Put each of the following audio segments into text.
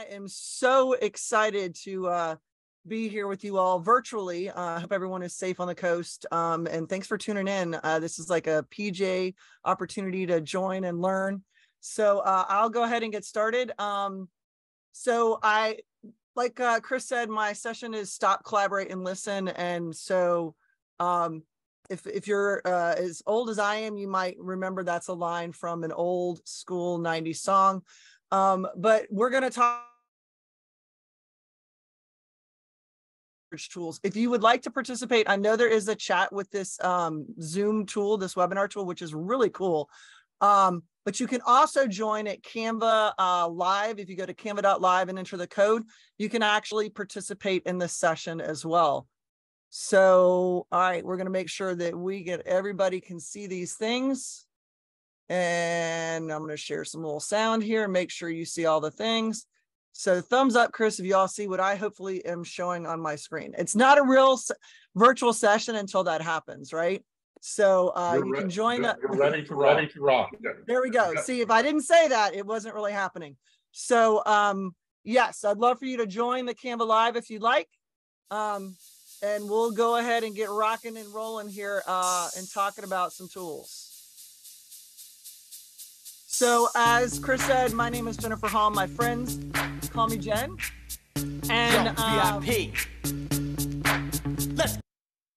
I am so excited to be here with you all virtually. I hope everyone is safe on the coast. And thanks for tuning in. This is like a PJ opportunity to join and learn. So I'll go ahead and get started. Like Chris said, my session is Stop, Collaborate, and Listen. And so if you're as old as I am, you might remember that's a line from an old school 90s song. But we're going to talk tools. If you would like to participate, I know there is a chat with this Zoom tool, this webinar tool, which is really cool. But you can also join at Canva Live. If you go to canva.live and enter the code, you can actually participate in this session as well. So, all right, we're going to make sure that everybody can see these things. And I'm going to share some little sound here and make sure you see all the things. So thumbs up, Chris, if you all see what I hopefully am showing on my screen. It's not a real virtual session until that happens, right? So you can join that. You're ready to rock. There we go. See, if I didn't say that, it wasn't really happening. So yes, I'd love for you to join the Canva Live if you'd like. And we'll go ahead and get rocking and rolling here and talking about some tools. So as Chris said, my name is Jennifer Hall. My friends call me Jen. And VIP.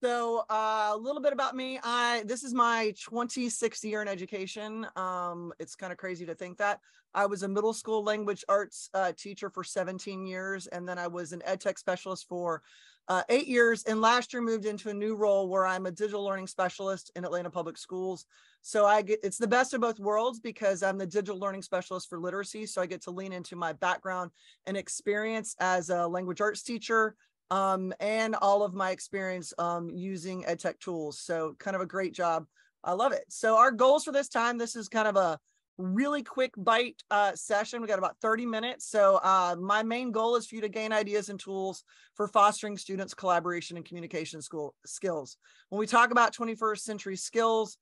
So a little bit about me. This is my 26th year in education. It's kind of crazy to think that. I was a middle school language arts teacher for 17 years. And then I was an ed tech specialist for 8 years. And last year moved into a new role where I'm a digital learning specialist in Atlanta Public Schools. So it's the best of both worlds because I'm the digital learning specialist for literacy. So I get to lean into my background and experience as a language arts teacher and all of my experience using ed tech tools. So kind of a great job. I love it. So our goals for this time, this is kind of a really quick bite session. We got about 30 minutes. So my main goal is for you to gain ideas and tools for fostering students' collaboration and communication skills. When we talk about 21st century skills,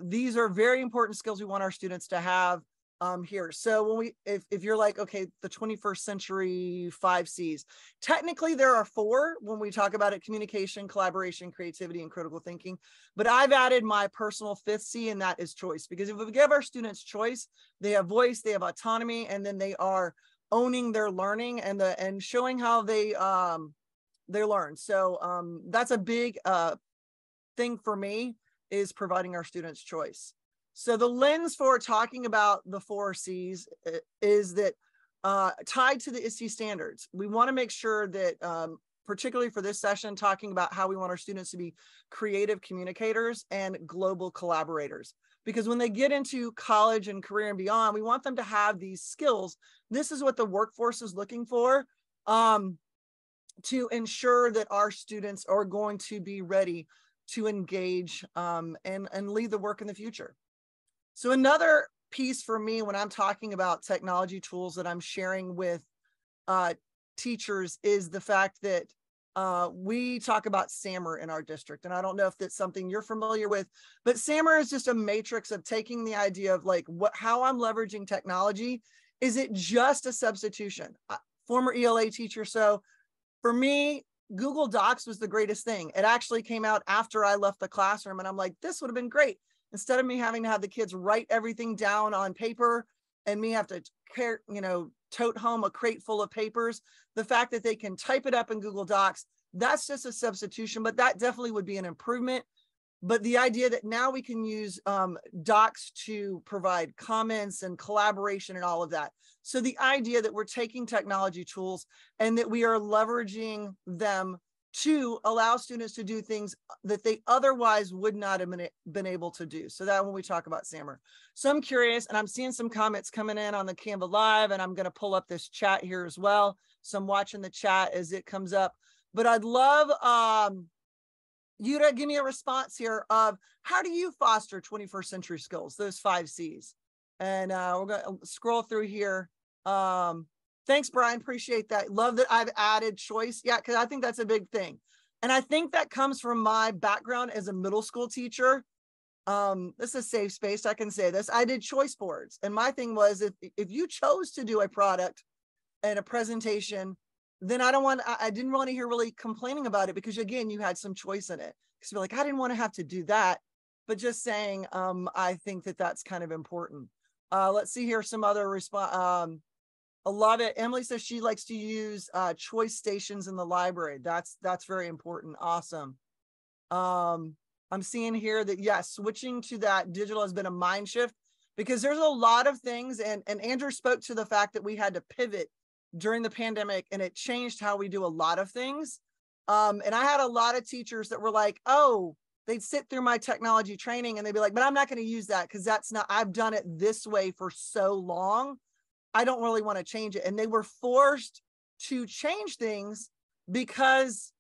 these are very important skills we want our students to have here. So when if you're like, okay, the 21st century 5 C's, technically there are 4 when we talk about it: communication, collaboration, creativity, and critical thinking. But I've added my personal 5th C, and that is choice. Because if we give our students choice, they have voice, they have autonomy, and then they are owning their learning and showing how they learn. So that's a big thing for me, is providing our students choice. So the lens for talking about the 4 C's is that tied to the ISTE standards. We want to make sure that, particularly for this session, talking about how we want our students to be creative communicators and global collaborators. Because when they get into college and career and beyond, we want them to have these skills. This is what the workforce is looking for to ensure that our students are going to be ready to engage and lead the work in the future. So another piece for me when I'm talking about technology tools that I'm sharing with teachers is the fact that we talk about SAMR in our district. And I don't know if that's something you're familiar with, but SAMR is just a matrix of taking the idea of like how I'm leveraging technology. Is it just a substitution? Former ELA teacher. So for me, Google Docs was the greatest thing. It actually came out after I left the classroom, and I'm like, this would have been great. Instead of me having to have the kids write everything down on paper and me have to, tote home a crate full of papers, the fact that they can type it up in Google Docs, that's just a substitution, but that definitely would be an improvement. But the idea that now we can use docs to provide comments and collaboration and all of that. So the idea that we're taking technology tools and that we are leveraging them to allow students to do things that they otherwise would not have been able to do. So that when we talk about SAMR. So I'm curious, and I'm seeing some comments coming in on the Canva Live, and I'm going to pull up this chat here as well. So I'm watching the chat as it comes up. But I'd love you to give me a response here of how do you foster 21st century skills, those 5 C's. And we're going to scroll through here. Thanks, Brian. Appreciate that. Love that I've added choice. Yeah, because I think that's a big thing. And I think that comes from my background as a middle school teacher. This is a safe space. I can say this. I did choice boards. And my thing was if you chose to do a product and a presentation, then I didn't want to hear really complaining about it, because again, you had some choice in it. Because you're like, I didn't want to have to do that, but just saying, I think that that's kind of important. Let's see here, some other response. I love it. Emily says she likes to use choice stations in the library. That's very important. Awesome. I'm seeing here that yes, switching to that digital has been a mind shift, because there's a lot of things, and Andrew spoke to the fact that we had to pivot during the pandemic, and it changed how we do a lot of things. And I had a lot of teachers that were like, oh, they'd sit through my technology training and they'd be like, but I'm not going to use that because I've done it this way for so long. I don't really want to change it. And they were forced to change things because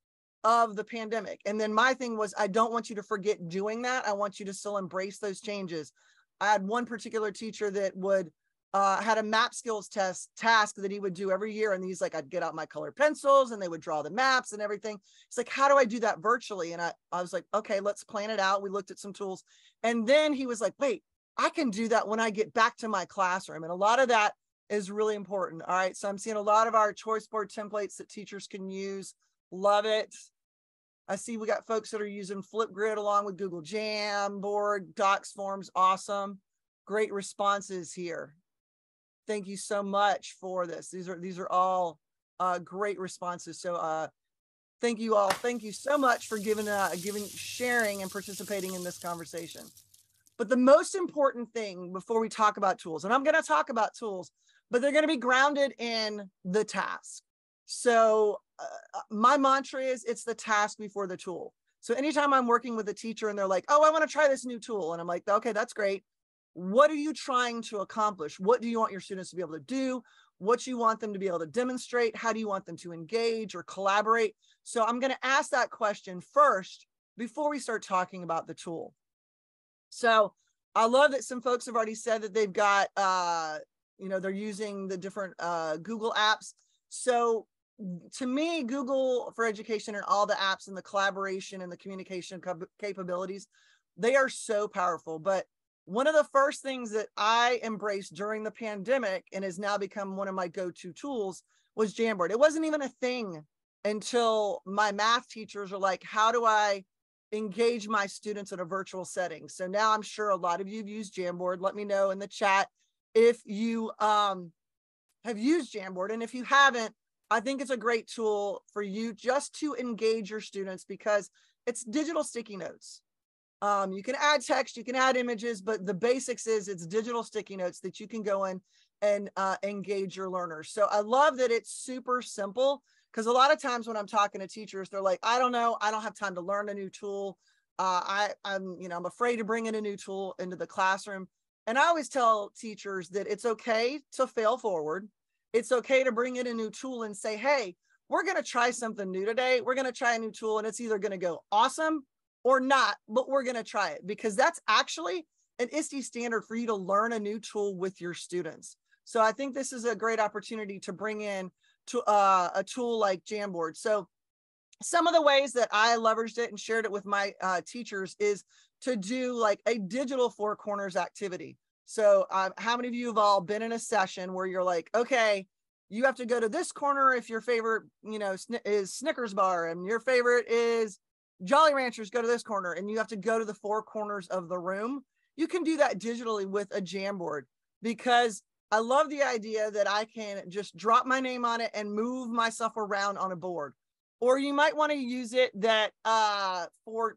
of the pandemic. And then my thing was, I don't want you to forget doing that. I want you to still embrace those changes. I had one particular teacher that would had a map skills task that he would do every year. And he's like, I'd get out my colored pencils and they would draw the maps and everything. It's like, how do I do that virtually? And I was like, okay, let's plan it out. We looked at some tools. And then he was like, wait, I can do that when I get back to my classroom. And a lot of that is really important. All right. So I'm seeing a lot of our choice board templates that teachers can use. Love it. I see we got folks that are using Flipgrid along with Google Jamboard, Docs forms. Awesome. Great responses here. Thank you so much for this. These are all great responses. So thank you all. Thank you so much for sharing and participating in this conversation. But the most important thing before we talk about tools, and I'm going to talk about tools, but they're going to be grounded in the task. So my mantra is, it's the task before the tool. So anytime I'm working with a teacher and they're like, oh, I want to try this new tool. And I'm like, okay, that's great. What are you trying to accomplish? What do you want your students to be able to do? What do you want them to be able to demonstrate? How do you want them to engage or collaborate? So I'm going to ask that question first before we start talking about the tool. So I love that some folks have already said that they've got, they're using the different Google apps. So to me, Google for Education and all the apps and the collaboration and the communication capabilities, they are so powerful. But one of the first things that I embraced during the pandemic and has now become one of my go-to tools was Jamboard. It wasn't even a thing until my math teachers are like, how do I engage my students in a virtual setting? So now I'm sure a lot of you have used Jamboard. Let me know in the chat if you have used Jamboard. And if you haven't, I think it's a great tool for you just to engage your students, because it's digital sticky notes. You can add text, you can add images, but the basics is it's digital sticky notes that you can go in and engage your learners. So I love that it's super simple, because a lot of times when I'm talking to teachers, they're like, I don't know, I don't have time to learn a new tool. I'm afraid to bring in a new tool into the classroom. And I always tell teachers that it's okay to fail forward. It's okay to bring in a new tool and say, hey, we're going to try something new today. We're going to try a new tool, and it's either going to go awesome or not, but we're going to try it, because that's actually an ISTE standard for you to learn a new tool with your students. So I think this is a great opportunity to bring in a tool like Jamboard. So some of the ways that I leveraged it and shared it with my teachers is to do like a digital four corners activity. So how many of you have all been in a session where you're like, okay, you have to go to this corner if your favorite, is Snickers bar, and your favorite is Jolly Ranchers, go to this corner, and you have to go to the four corners of the room. You can do that digitally with a Jamboard, because I love the idea that I can just drop my name on it and move myself around on a board. Or you might want to use it for,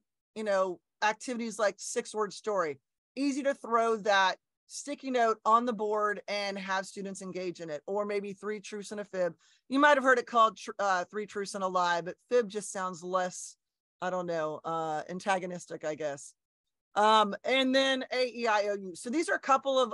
activities like 6-word story. Easy to throw that sticky note on the board and have students engage in it. Or maybe 3 truths and a fib. You might have heard it called 3 truths and a lie, but fib just sounds less, antagonistic, I guess. And then AEIOU. So these are a couple of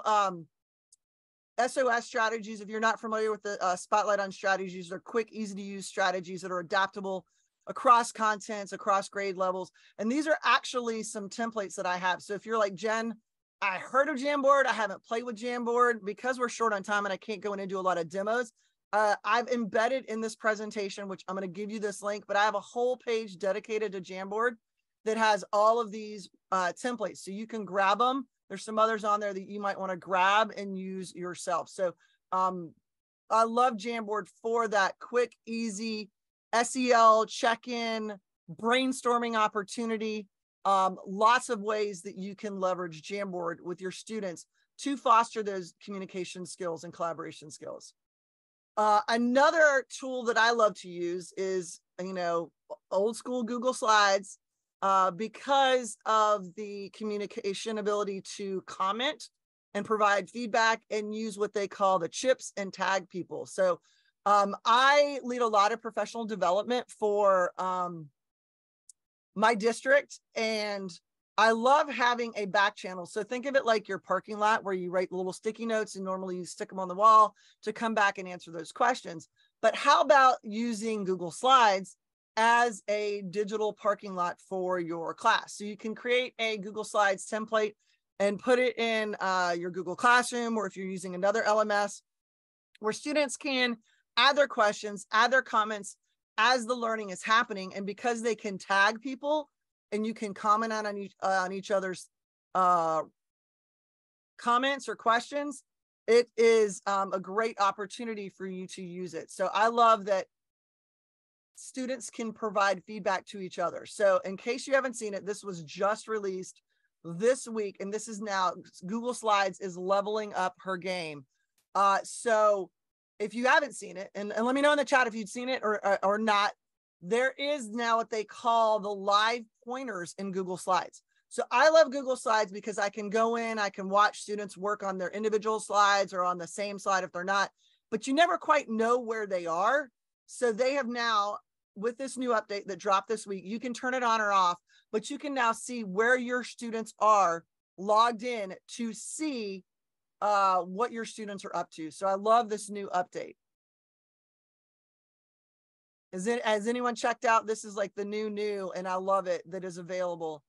SOS strategies. If you're not familiar with the Spotlight on strategies, they're quick, easy to use strategies that are adaptable across contents, across grade levels. And these are actually some templates that I have. So if you're like, Jen, I heard of Jamboard, I haven't played with Jamboard, because we're short on time and I can't go in and do a lot of demos. I've embedded in this presentation, which I'm going to give you this link, but I have a whole page dedicated to Jamboard that has all of these templates. So you can grab them. There's some others on there that you might want to grab and use yourself. So I love Jamboard for that quick, easy SEL check-in, brainstorming opportunity. Lots of ways that you can leverage Jamboard with your students to foster those communication skills and collaboration skills. Another tool that I love to use is, old school Google Slides, because of the communication ability to comment and provide feedback and use what they call the chips and tag people. So I lead a lot of professional development for my district, and I love having a back channel. So think of it like your parking lot where you write little sticky notes and normally you stick them on the wall to come back and answer those questions. But how about using Google Slides as a digital parking lot for your class? So you can create a Google Slides template and put it in your Google Classroom, or if you're using another LMS, where students can add their questions, add their comments as the learning is happening. And because they can tag people and you can comment on each other's comments or questions, it is a great opportunity for you to use it. So I love that students can provide feedback to each other. So in case you haven't seen it, this was just released this week, and this is now, Google Slides is leveling up her game. So if you haven't seen it, and let me know in the chat if you've seen it or not, there is now what they call the live pointers in Google Slides. So I love Google Slides because I can go in, I can watch students work on their individual slides or on the same slide if they're not, but you never quite know where they are. So they have now, with this new update that dropped this week, you can turn it on or off, but you can now see where your students are logged in to see what your students are up to. So I love this new update. Has anyone checked out? This is like the new, and I love it that is available.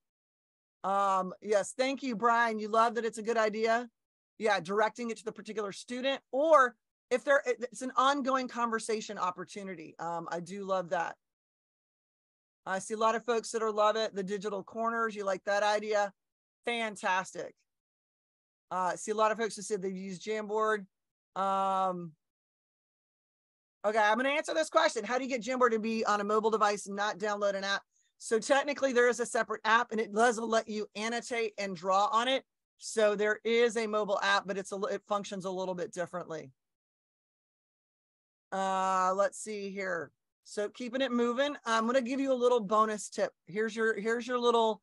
Yes, thank you, Brian. You love that it's a good idea. Yeah, directing it to the particular student, or if it's an ongoing conversation opportunity. I do love that. I see a lot of folks that love it. The digital corners, you like that idea? Fantastic. I see a lot of folks who said they've used Jamboard. Okay, I'm going to answer this question. How do you get Jamboard to be on a mobile device and not download an app? So technically there is a separate app, and it does let you annotate and draw on it. So there is a mobile app, but it functions a little bit differently. Let's see here. So keeping it moving, I'm going to give you a little bonus tip. Here's your little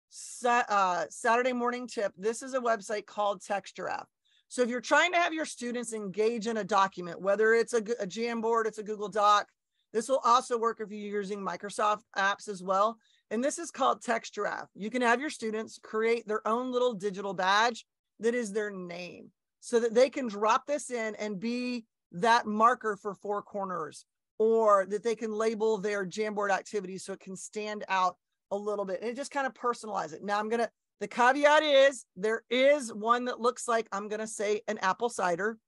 Saturday morning tip. This is a website called Texture. So if you're trying to have your students engage in a document, whether it's a Jamboard, it's a Google Doc, this will also work if you're using Microsoft apps as well. And this is called Texture. You can have your students create their own little digital badge that is their name, so that they can drop this in and be that marker for Four Corners, or that they can label their Jamboard activities so it can stand out a little bit, and it just kind of personalize it. Now the caveat is there is one that looks like, I'm going to say, an apple cider.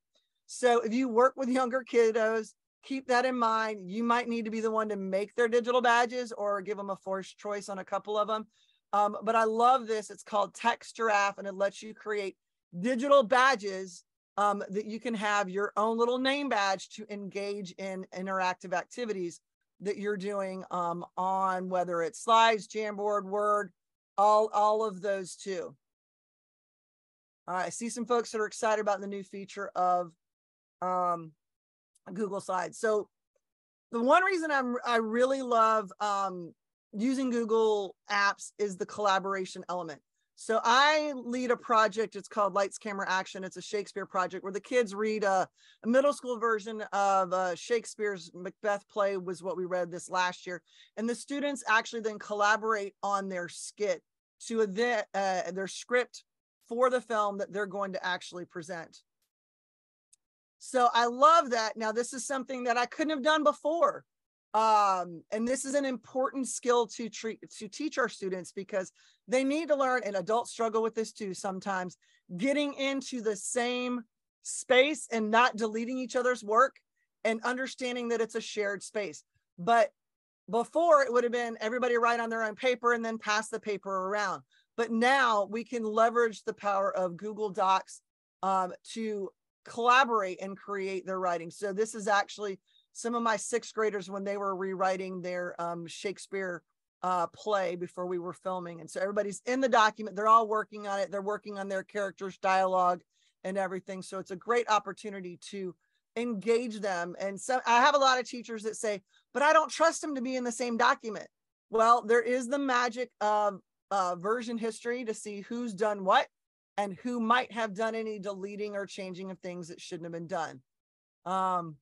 So if you work with younger kiddos, keep that in mind. You might need to be the one to make their digital badges or give them a forced choice on a couple of them. But I love this. It's called Texture, and it lets you create digital badges that you can have your own little name badge to engage in interactive activities that you're doing on, whether it's Slides, Jamboard, Word, all of those too. I see some folks that are excited about the new feature of Google Slides. So the one reason I really love using Google Apps is the collaboration element. So I lead a project, it's called Lights, Camera, Action. It's a Shakespeare project where the kids read a middle school version of Shakespeare's Macbeth play, was what we read this last year. And the students actually then collaborate on their skit to their script for the film that they're going to actually present. So I love that. Now, this is something that I couldn't have done before. And this is an important skill to teach our students, because they need to learn, and adults struggle with this too sometimes, getting into the same space and not deleting each other's work, and understanding that it's a shared space. But before, it would have been everybody write on their own paper and then pass the paper around. But now we can leverage the power of Google Docs to collaborate and create their writing. So this is actually some of my sixth graders when they were rewriting their Shakespeare play before we were filming. And so everybody's in the document, they're all working on it. They're working on their characters' dialogue and everything. So it's a great opportunity to engage them. And so I have a lot of teachers that say, but I don't trust them to be in the same document. Well, there is the magic of version history to see who's done what and who might have done any deleting or changing of things that shouldn't have been done. All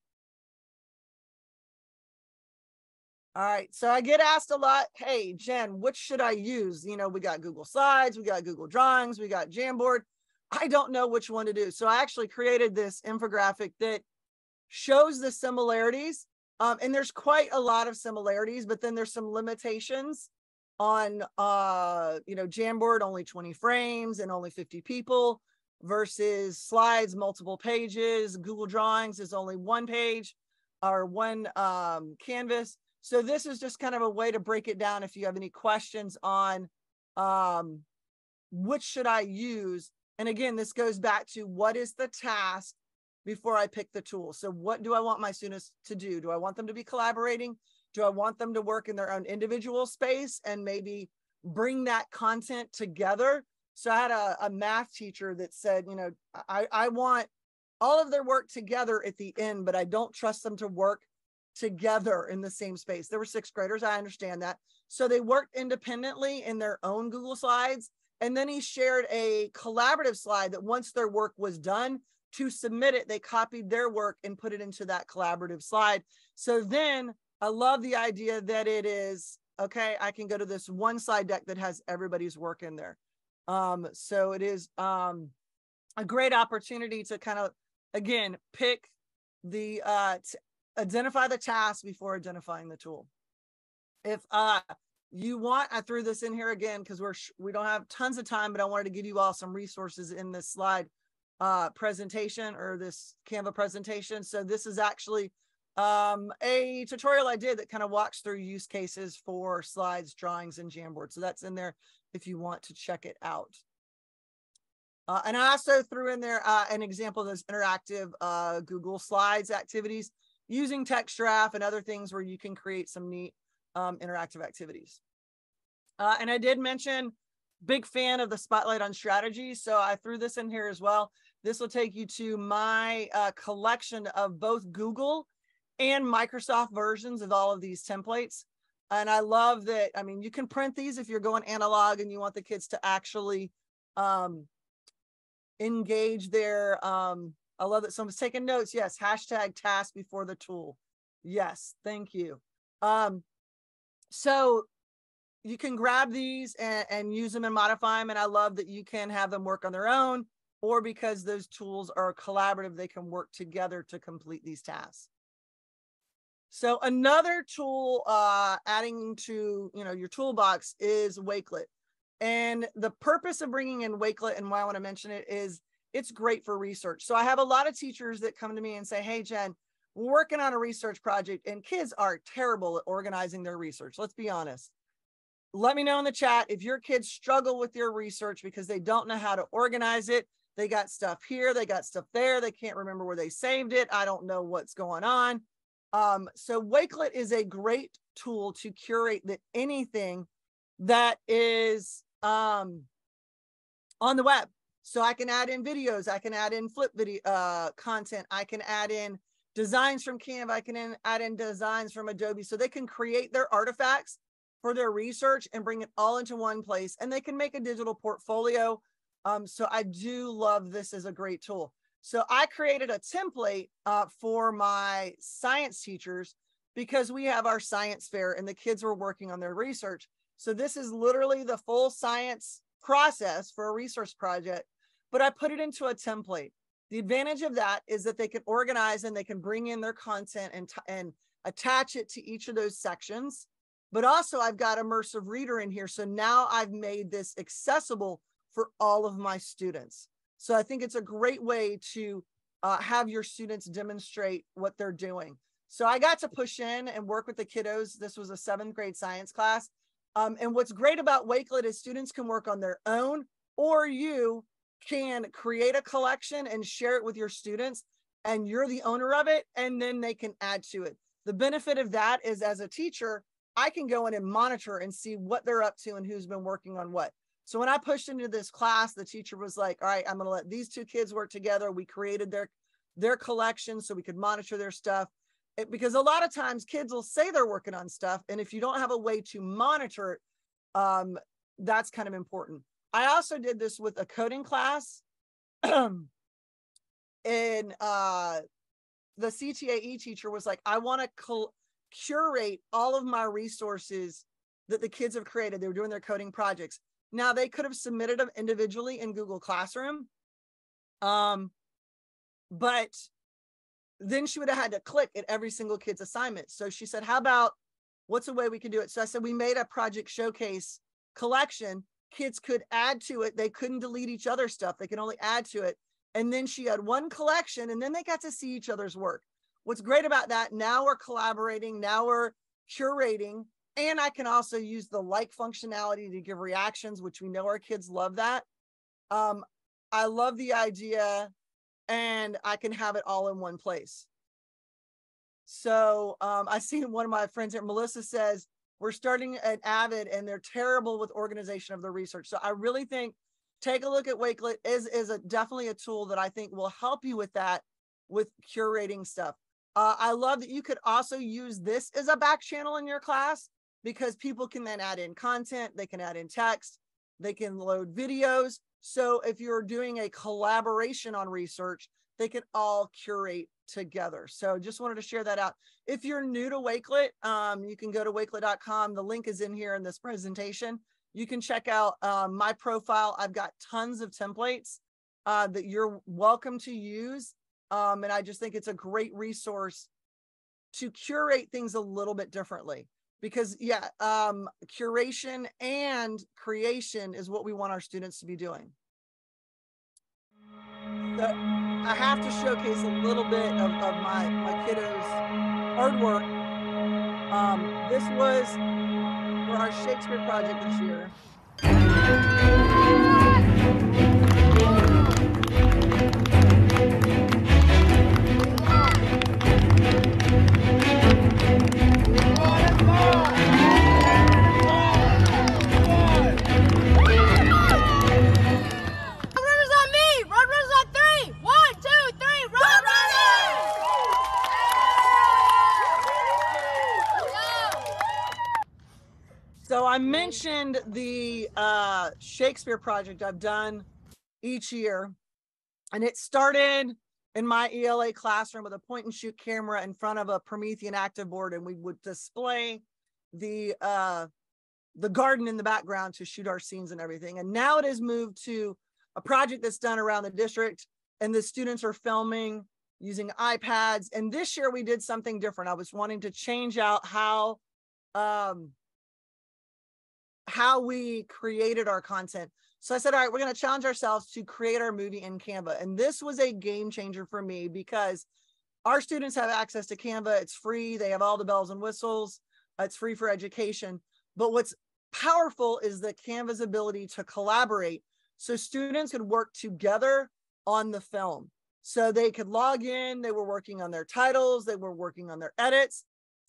right, so I get asked a lot, hey, Jen, which should I use? You know, we got Google Slides, we got Google Drawings, we got Jamboard. I don't know which one to do. So I actually created this infographic that shows the similarities. And there's quite a lot of similarities, but then there's some limitations on, you know, Jamboard, only 20 frames and only 50 people versus Slides, multiple pages. Google Drawings is only one page or one canvas. So this is just kind of a way to break it down if you have any questions on which should I use. And again, this goes back to what is the task before I pick the tool. So what do I want my students to do? Do I want them to be collaborating? Do I want them to work in their own individual space and maybe bring that content together? So I had a math teacher that said, you know, I want all of their work together at the end, but I don't trust them to work together in the same space. There were sixth graders, I understand that. So they worked independently in their own Google Slides. And then he shared a collaborative slide that once their work was done, to submit it, they copied their work and put it into that collaborative slide. So then I love the idea that it is, okay, I can go to this one slide deck that has everybody's work in there. So it is a great opportunity to kind of, again, pick the, identify the task before identifying the tool. If you want, I threw this in here again because we don't have tons of time, but I wanted to give you all some resources in this slide presentation or this Canva presentation. So this is actually a tutorial I did that kind of walks through use cases for slides, drawings, and Jamboard. So that's in there if you want to check it out. And I also threw in there an example of those interactive Google Slides activities using Textgraph and other things where you can create some neat interactive activities. And I did mention, big fan of the Spotlight on Strategy. So I threw this in here as well. This will take you to my collection of both Google and Microsoft versions of all of these templates. And I love that, I mean, you can print these if you're going analog and you want the kids to actually engage their, I love that someone's taking notes. Yes, hashtag task before the tool. Yes, thank you. So you can grab these and use them and modify them. And I love that you can have them work on their own, or because those tools are collaborative, they can work together to complete these tasks. So another tool adding to, you know, your toolbox is Wakelet. And the purpose of bringing in Wakelet and why I want to mention it is it's great for research. So I have a lot of teachers that come to me and say, hey, Jen, we're working on a research project and kids are terrible at organizing their research. Let's be honest. Let me know in the chat if your kids struggle with your research because they don't know how to organize it. They got stuff here, they got stuff there. They can't remember where they saved it. I don't know what's going on. So Wakelet is a great tool to curate anything that is on the web. So I can add in videos, I can add in flip video content, I can add in designs from Canva, I can add in designs from Adobe, so they can create their artifacts for their research and bring it all into one place, and they can make a digital portfolio. So I do love this as a great tool. So I created a template for my science teachers because we have our science fair and the kids were working on their research. So this is literally the full science process for a research project, but I put it into a template. The advantage of that is that they can organize and they can bring in their content and attach it to each of those sections. But also I've got immersive reader in here. So now I've made this accessible for all of my students. So I think it's a great way to have your students demonstrate what they're doing. So I got to push in and work with the kiddos. This was a 7th grade science class. And what's great about Wakelet is students can work on their own, or you can create a collection and share it with your students, and you're the owner of it, and then they can add to it. The benefit of that is, as a teacher, I can go in and monitor and see what they're up to and who's been working on what. So when I pushed into this class, the teacher was like, all right, I'm going to let these two kids work together. We created their collection so we could monitor their stuff. Because a lot of times kids will say they're working on stuff, and if you don't have a way to monitor it, that's kind of important. I also did this with a coding class. And the CTIE teacher was like, I want to curate all of my resources that the kids have created. They were doing their coding projects. Now, they could have submitted them individually in Google Classroom, but then she would have had to click at every single kid's assignment. So she said, how about, what's a way we can do it? So I said, we made a project showcase collection. Kids could add to it. They couldn't delete each other's stuff. They could only add to it. And then she had one collection, and then they got to see each other's work. What's great about that, now we're collaborating, now we're curating, and I can also use the like functionality to give reactions, which we know our kids love that. I love the idea, and I can have it all in one place. So I see one of my friends here, Melissa, says, we're starting at Avid and they're terrible with organization of the research. So I really think take a look at Wakelet is definitely a tool that I think will help you with that, with curating stuff. I love that you could also use this as a back channel in your class, because people can then add in content, they can add in text, they can load videos. So if you're doing a collaboration on research, they can all curate together. So just wanted to share that out. If you're new to Wakelet, you can go to wakelet.com. The link is in here in this presentation. You can check out my profile. I've got tons of templates that you're welcome to use. And I just think it's a great resource to curate things a little bit differently. Because yeah, curation and creation is what we want our students to be doing. So I have to showcase a little bit of my kiddos' hard work. This was for our Shakespeare project this year. So I mentioned the Shakespeare project I've done each year, and it started in my ELA classroom with a point and shoot camera in front of a Promethean active board, and we would display the garden in the background to shoot our scenes and everything. And now it has moved to a project that's done around the district, and the students are filming using iPads. And this year we did something different. I was wanting to change out how we created our content. So I said, all right, we're going to challenge ourselves to create our movie in Canva. And this was a game changer for me, because our students have access to Canva. It's free. They have all the bells and whistles. It's free for education. But what's powerful is the Canva's ability to collaborate. So students could work together on the film. So they could log in. They were working on their titles. They were working on their edits.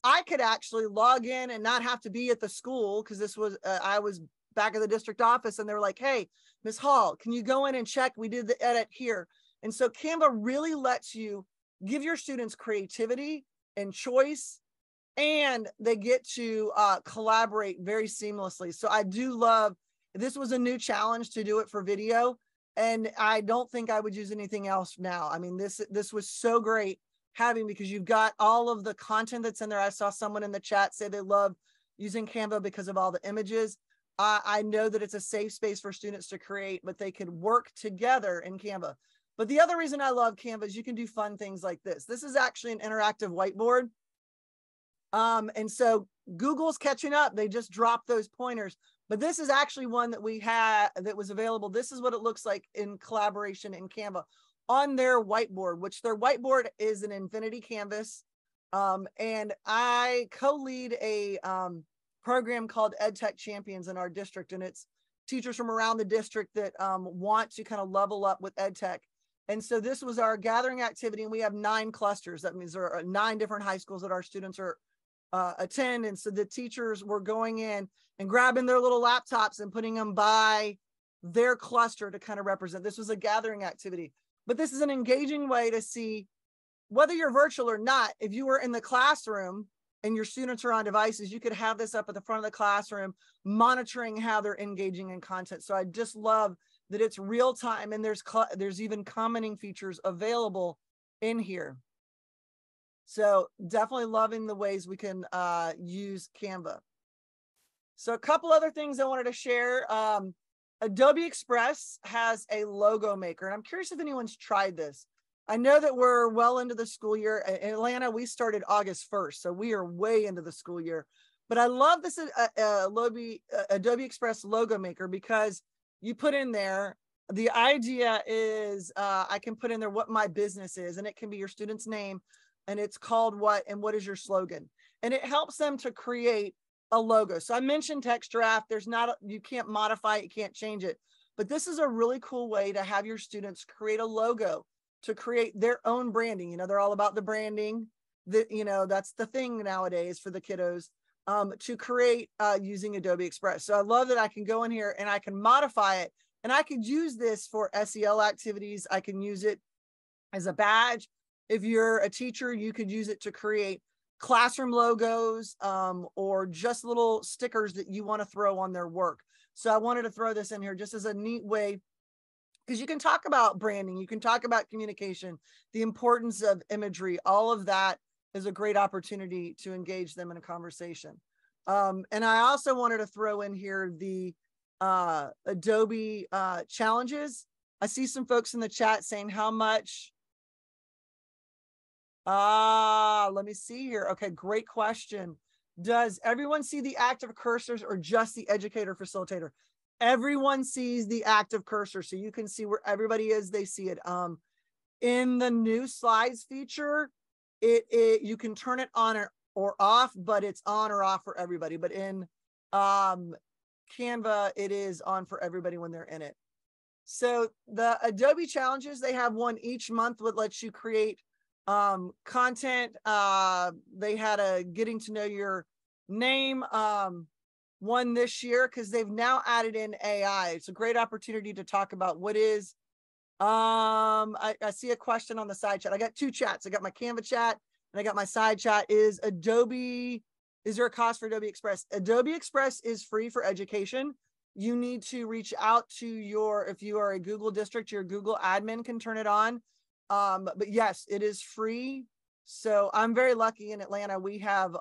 I could actually log in and not have to be at the school, because this was, I was back at the district office, and they were like, hey, Ms. Hall, can you go in and check? We did the edit here. And so Canva really lets you give your students creativity and choice, and they get to collaborate very seamlessly. So I do love, this was a new challenge to do it for video, and I don't think I would use anything else now. I mean, this was so great having, because you've got all of the content that's in there. I saw someone in the chat say they love using Canva because of all the images. I know that it's a safe space for students to create, but they can work together in Canva. But the other reason I love Canva is you can do fun things like this. This is actually an interactive whiteboard. And so Google's catching up. They just dropped those pointers, but this is actually one that we had that was available. This is what it looks like in collaboration in Canva on their whiteboard, which their whiteboard is an infinity canvas. And I co-lead a program called EdTech Champions in our district, and it's teachers from around the district that want to kind of level up with ed tech. And so this was our gathering activity, and we have 9 clusters. That means there are 9 different high schools that our students are attend. And so the teachers were going in and grabbing their little laptops and putting them by their cluster to kind of represent. This was a gathering activity, but this is an engaging way to see whether you're virtual or not. If you were in the classroom and your students are on devices, you could have this up at the front of the classroom, monitoring how they're engaging in content. So I just love that it's real time, and there's even commenting features available in here. So definitely loving the ways we can use Canva. So a couple other things I wanted to share. Adobe Express has a logo maker, and I'm curious if anyone's tried this. I know that we're well into the school year. In Atlanta, we started August 1st, so we are way into the school year. But I love this Adobe Express logo maker, because you put in there, the idea is I can put in there what my business is, and it can be your student's name, and it's called what, and what is your slogan. And it helps them to create a logo. So I mentioned text draft. You can't modify it, you can't change it. But this is a really cool way to have your students create a logo, to create their own branding. You know, they're all about the branding. That's the thing nowadays for the kiddos, to create using Adobe Express. So I love that I can go in here and I can modify it, and I could use this for SEL activities. I can use it as a badge. If you're a teacher, you could use it to create classroom logos, or just little stickers that you want to throw on their work. So I wanted to throw this in here just as a neat way, because you can talk about branding, you can talk about communication, the importance of imagery. All of that is a great opportunity to engage them in a conversation. And I also wanted to throw in here the Adobe challenges. I see some folks in the chat saying how much. Let me see here. Okay, great question. Does everyone see the active cursors, or just the educator facilitator? Everyone sees the active cursor, so you can see where everybody is. They see it. In the new slides feature, you can turn it on or off, but it's on or off for everybody. But in Canva, it is on for everybody when they're in it. So the Adobe challenges, they have one each month that lets you create content. They had a getting to know your name one this year, because they've now added in AI. It's a great opportunity to talk about what is I see a question on the side chat. I got 2 chats. I got my Canva chat and I got my side chat. Is there a cost for Adobe Express? Adobe Express is free for education. You need to reach out to if you are a Google district, your Google admin can turn it on. But yes, it is free. So I'm very lucky in Atlanta. We have,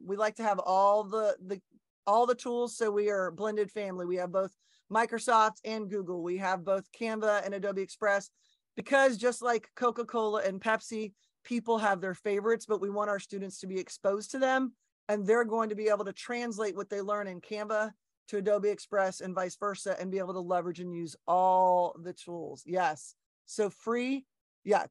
we like to have all the tools. So we are a blended family. We have both Microsoft and Google. We have both Canva and Adobe Express, because just like Coca-Cola and Pepsi, people have their favorites, but we want our students to be exposed to them, and they're going to be able to translate what they learn in Canva to Adobe Express and vice versa, and be able to leverage and use all the tools. Yes. So free. Yeah.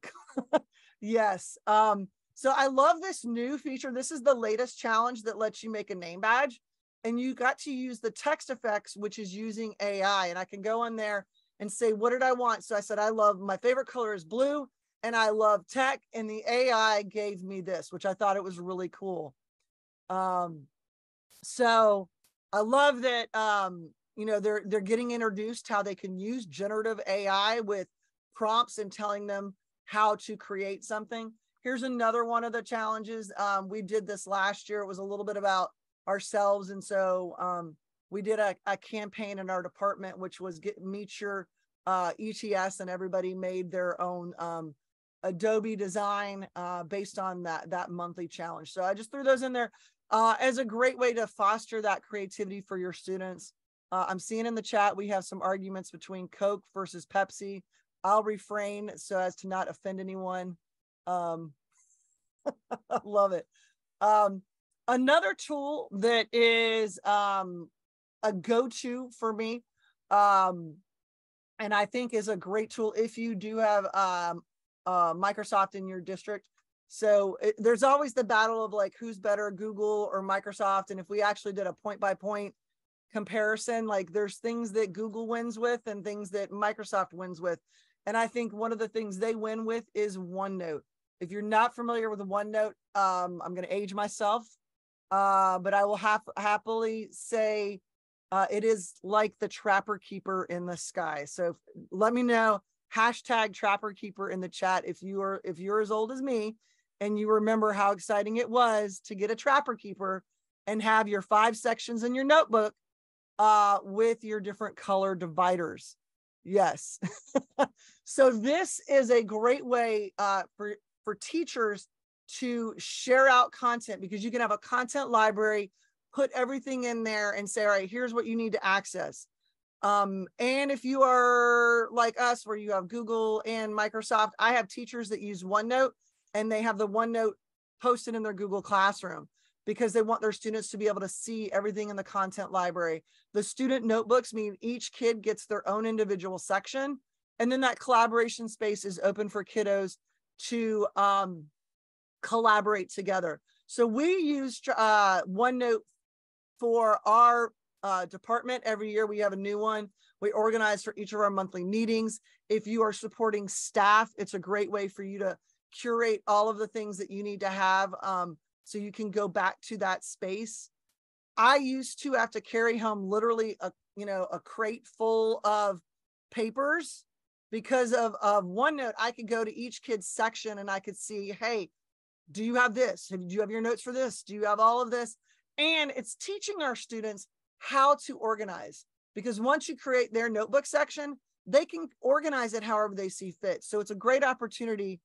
Yes. So I love this new feature. This is the latest challenge that lets you make a name badge, and you got to use the text effects, which is using AI. And I can go in there and say, what did I want? So I said, my favorite color is blue, and I love tech. And the AI gave me this, which I thought it was really cool. So I love that, they're getting introduced how they can use generative AI with prompts and telling them how to create something. Here's another one of the challenges. We did this last year. It was a little bit about ourselves. And so we did a campaign in our department, which was meet your ETS, and everybody made their own Adobe design based on that monthly challenge. So I just threw those in there as a great way to foster that creativity for your students. I'm seeing in the chat, we have some arguments between Coke versus Pepsi. I'll refrain so as to not offend anyone. I love it. Another tool that is a go-to for me, and I think is a great tool if you do have Microsoft in your district. So there's always the battle of like, who's better, Google or Microsoft? And if we actually did a point-by-point comparison. Like there's things that Google wins with and things that Microsoft wins with. And I think one of the things they win with is OneNote. If you're not familiar with OneNote, I'm going to age myself, but I will happily say it is like the Trapper Keeper in the sky. So let me know, hashtag Trapper Keeper in the chat if you're as old as me and you remember how exciting it was to get a Trapper Keeper and have your 5 sections in your notebook with your different color dividers. Yes. So this is a great way for teachers to share out content, because you can have a content library, put everything in there and say, all right, here's what you need to access. And if you are like us, where you have Google and Microsoft, I have teachers that use OneNote and they have the OneNote posted in their Google Classroom because they want their students to be able to see everything in the content library. The student notebooks mean each kid gets their own individual section. And then that collaboration space is open for kiddos to collaborate together. So we use OneNote for our department. Every year we have a new one. We organize for each of our monthly meetings. If you are supporting staff, it's a great way for you to curate all of the things that you need to have, so you can go back to that space. I used to have to carry home literally a crate full of papers. Because of OneNote, I could go to each kid's section and I could see, hey, do you have this? Do you have your notes for this? Do you have all of this? And it's teaching our students how to organize, because once you create their notebook section, they can organize it however they see fit. So it's a great opportunity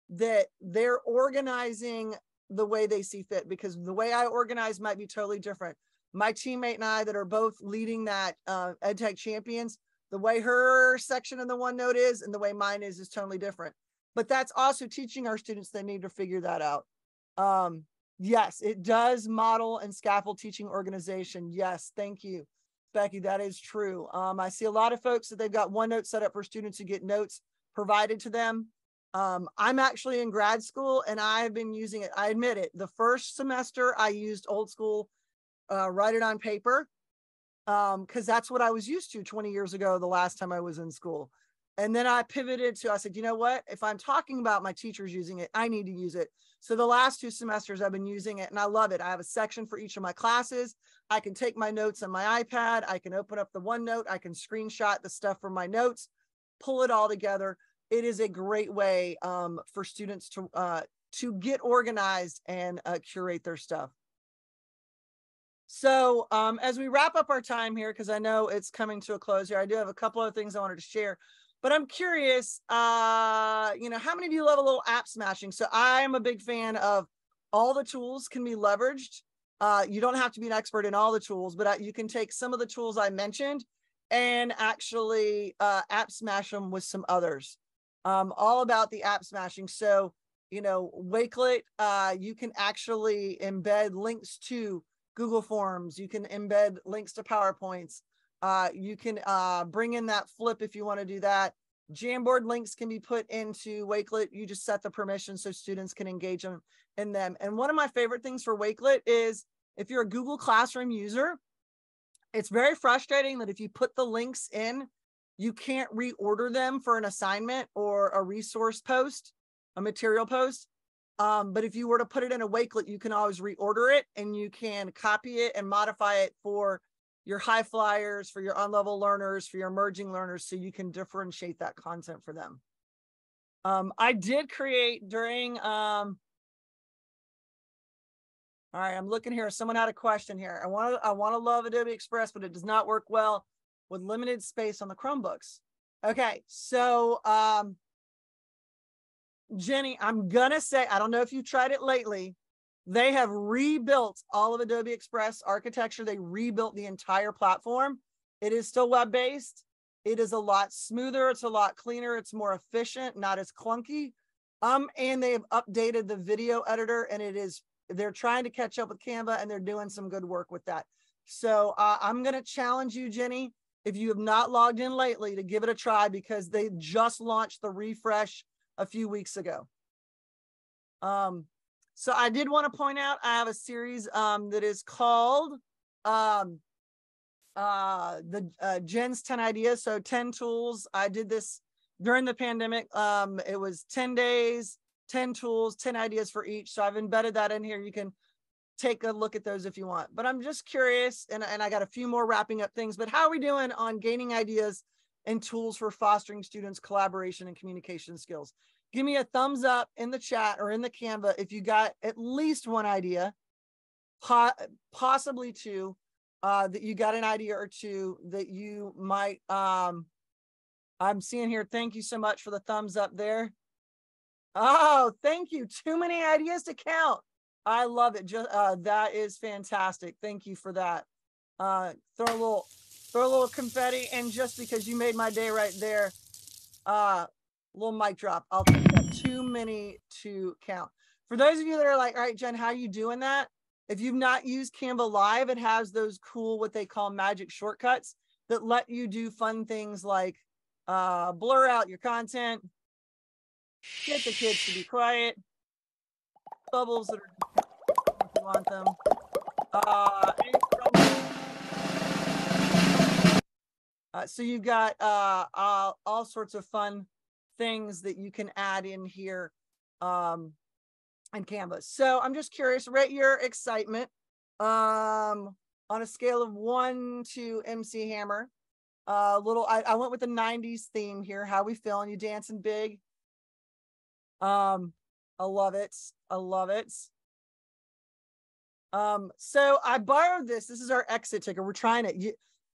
that they're organizing the way they see fit, because the way I organize might be totally different. My teammate and I that are both leading that EdTech Champions, the way her section in the OneNote is and the way mine is totally different. But that's also teaching our students they need to figure that out. Yes, it does model and scaffold teaching organization. Yes, thank you, Becky. That is true. I see a lot of folks that they've got OneNote set up for students who get notes provided to them. I'm actually in grad school and I've been using it. I admit it. The first semester I used old school, write it on paper, because that's what I was used to 20 years ago, the last time I was in school. And then I pivoted to, I said, you know what? If I'm talking about my teachers using it, I need to use it. So the last 2 semesters I've been using it and I love it. I have a section for each of my classes. I can take my notes on my iPad. I can open up the OneNote. I can screenshot the stuff from my notes, pull it all together. It is a great way for students to get organized and curate their stuff. So as we wrap up our time here, because I know it's coming to a close here, I do have a couple of things I wanted to share, but I'm curious, how many of you love a little app smashing? So I'm a big fan of all the tools can be leveraged. You don't have to be an expert in all the tools, but you can take some of the tools I mentioned and actually app smash them with some others. All about the app smashing. So, Wakelet, you can actually embed links to Google Forms. You can embed links to PowerPoints. You can bring in that flip if you want to do that. Jamboard links can be put into Wakelet. You just set the permission so students can engage in them. And one of my favorite things for Wakelet is if you're a Google Classroom user, it's very frustrating that if you put the links in, you can't reorder them for an assignment or a resource post, a material post. But if you were to put it in a Wakelet, you can always reorder it and you can copy it and modify it for your high flyers, for your on-level learners, for your emerging learners, so you can differentiate that content for them. I did create during, all right, I'm looking here. Someone had a question here. I want to love Adobe Express, but it does not work well with limited space on the Chromebooks. Okay, so Jenny, I'm gonna say, I don't know if you've tried it lately. They have rebuilt all of Adobe Express architecture. They rebuilt the entire platform. It is still web-based. It is a lot smoother. It's a lot cleaner. It's more efficient, not as clunky. And they have updated the video editor, and they're trying to catch up with Canva, and they're doing some good work with that. So I'm gonna challenge you, Jenny, if you have not logged in lately, to give it a try, because they just launched the refresh a few weeks ago. So I did want to point out, I have a series that is called Jen's 10 ideas. So 10 tools. I did this during the pandemic. It was 10 days, 10 tools, 10 ideas for each. So I've embedded that in here. You can take a look at those if you want, but I'm just curious, and I got a few more wrapping up things, but how are we doing on gaining ideas and tools for fostering students' collaboration and communication skills? Give me a thumbs up in the chat or in the Canva if you got at least one idea, possibly two, that you got an idea or two that you might, I'm seeing here. Thank you so much for the thumbs up there. Oh, thank you. Too many ideas to count. I love it. Just that is fantastic. Thank you for that. Throw a little confetti, and just because you made my day right there, little mic drop. I'll take that. Too many to count. For those of you that are like, all right, Jen, how are you doing that? If you've not used Canva Live, it has those cool, what they call magic shortcuts that let you do fun things like blur out your content, get the kids to be quiet, bubbles that are if you want them. So you've got all sorts of fun things that you can add in here in Canva. So I'm just curious, rate your excitement on a scale of 1 to MC Hammer. I went with the 90s theme here. How we feeling? You dancing big? I love it. I love it. So I borrowed this. This is our exit ticket. We're trying it.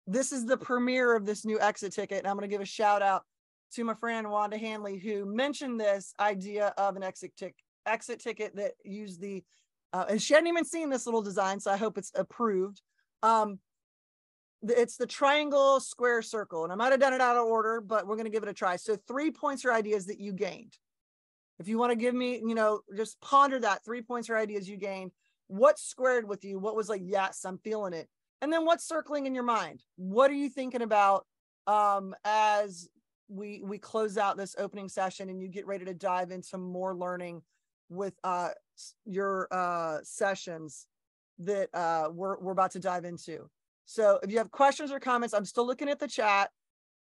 This is the premiere of this new exit ticket. And I'm going to give a shout out to my friend Wanda Hanley, who mentioned this idea of an exit ticket that used the, and she hadn't even seen this little design, so I hope it's approved. It's the triangle, square, circle. And I might have done it out of order, but we're going to give it a try. So 3 points or ideas that you gained. If you want to give me, just ponder that 3 points or ideas you gained. What squared with you? What was like, yes, I'm feeling it. And then what's circling in your mind? What are you thinking about as we close out this opening session and you get ready to dive into more learning with your sessions that we're about to dive into? So if you have questions or comments, I'm still looking at the chat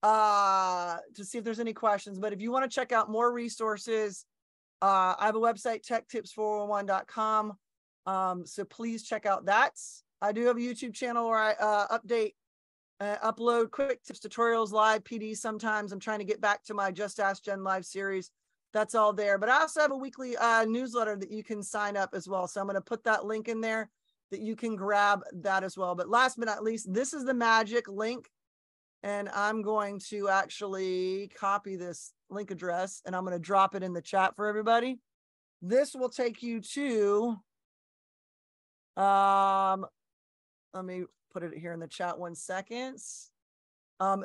to see if there's any questions. But if you want to check out more resources, I have a website, techtips411.com. So please check out that. I do have a YouTube channel where I upload quick tips, tutorials, live PDs. Sometimes I'm trying to get back to my Just Ask Jen live series. That's all there. But I also have a weekly newsletter that you can sign up as well. So I'm going to put that link in there that you can grab that as well. But last but not least, this is the magic link. And I'm going to actually copy this link address and I'm going to drop it in the chat for everybody. This will take you to, let me put it here in the chat 1 second.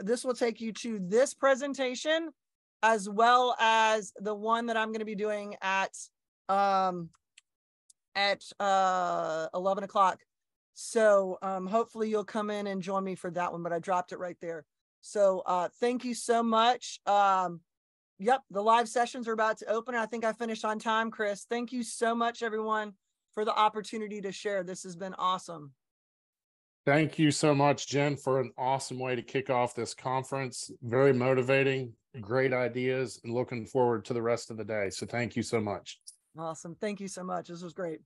This will take you to this presentation as well as the one that I'm going to be doing at 11 o'clock. So hopefully you'll come in and join me for that one, but I dropped it right there. So thank you so much. Yep, the live sessions are about to open. I think I finished on time, Chris. Thank you so much, everyone, for the opportunity to share. This has been awesome. Thank you so much, Jen, for an awesome way to kick off this conference. Very motivating, great ideas, and looking forward to the rest of the day. So thank you so much. Awesome. Thank you so much. This was great.